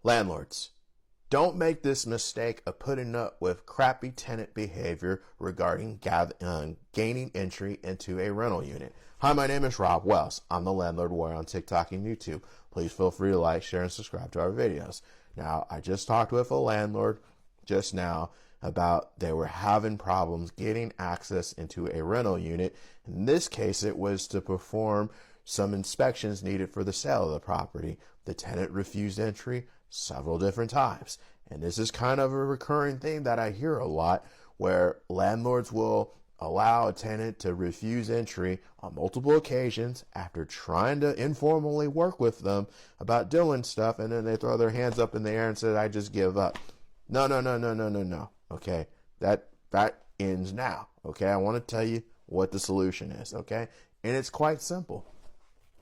Landlords, don't make this mistake of putting up with crappy tenant behavior regarding gaining entry into a rental unit. Hi, my name is Rob Wells. I'm the Landlord Warrior on TikTok and YouTube. Please feel free to like, share, and subscribe to our videos. Now, I just talked with a landlord just now about they were having problems getting access into a rental unit. In this case, it was to perform some inspections needed for the sale of the property. The tenant refused entry several different times. And this is kind of a recurring thing that I hear a lot, where landlords will allow a tenant to refuse entry on multiple occasions after trying to informally work with them about doing stuff, and then they throw their hands up in the air and say, I just give up. No. Okay, that ends now. Okay, I want to tell you what the solution is. Okay, and it's quite simple.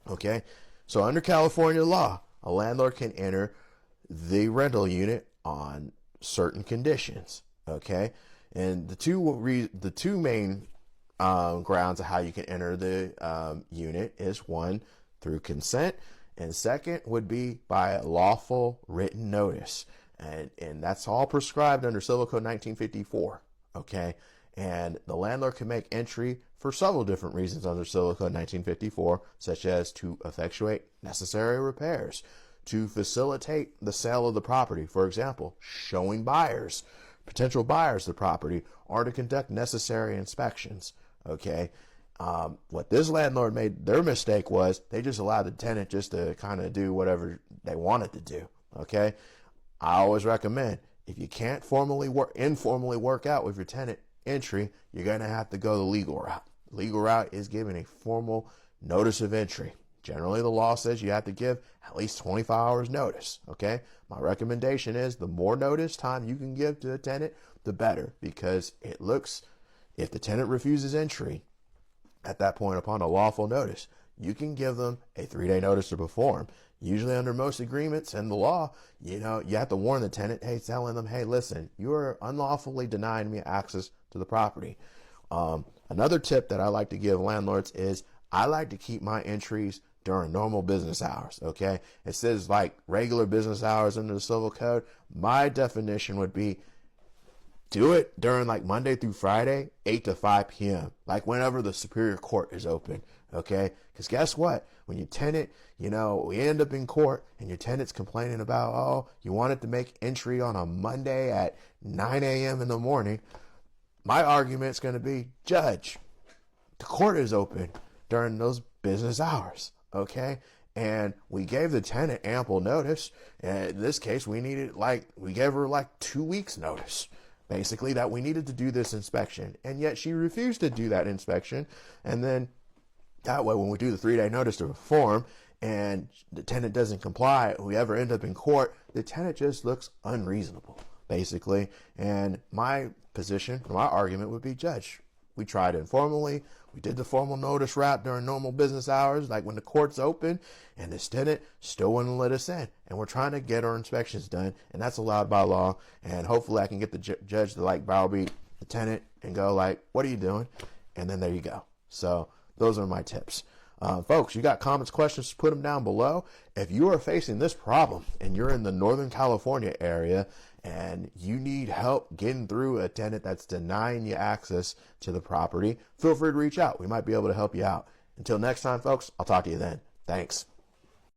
Okay, so under California law, a landlord can enter the rental unit on certain conditions. Okay, and the two main grounds of how you can enter the unit is one, through consent, and second would be by a lawful written notice. And that's all prescribed under Civil Code 1954. Okay, and the landlord can make entry for several different reasons under Civil Code 1954, such as to effectuate necessary repairs, to facilitate the sale of the property, for example, showing potential buyers the property, or to conduct necessary inspections. Okay, what this landlord made, their mistake was they just allowed the tenant just to kind of do whatever they wanted to do. Okay, I always recommend, if you can't informally work out with your tenant entry, you're going to have to go the legal route. The legal route is giving a formal notice of entry. Generally, the law says you have to give at least 25 hours notice. Okay, my recommendation is the more notice time you can give to a tenant, the better, because if the tenant refuses entry at that point upon a lawful notice, you can give them a 3-day notice to perform. Usually under most agreements and the law, you have to warn the tenant, telling them, hey, listen, you are unlawfully denying me access to the property. Another tip that I like to give landlords is I like to keep my entries during normal business hours. Okay, it says like regular business hours under the Civil Code. My definition would be do it during like Monday through Friday, 8 to 5 p.m. like whenever the Superior Court is open. Okay, because guess what? When your tenant, we end up in court and your tenant's complaining about, oh, you wanted to make entry on a Monday at 9 a.m. in the morning. My argument's going to be, Judge, the court is open during those business hours. Okay, and we gave the tenant ample notice. And in this case, we gave her like 2 weeks notice, basically, that we needed to do this inspection. And yet she refused to do that inspection. And then that way, when we do the 3-day notice to perform and the tenant doesn't comply, we ever end up in court, the tenant just looks unreasonable, basically. And my position, my argument would be, Judge, we tried informally. We did the formal notice route during normal business hours, like when the court's open, and this tenant still wouldn't let us in. And we're trying to get our inspections done, and that's allowed by law. And hopefully I can get the judge to browbeat the tenant and go what are you doing? And then there you go. So those are my tips. Folks, you got comments, questions, put them down below. If you are facing this problem and you're in the Northern California area and you need help getting through a tenant that's denying you access to the property, feel free to reach out. We might be able to help you out. Until next time, folks, I'll talk to you then. Thanks.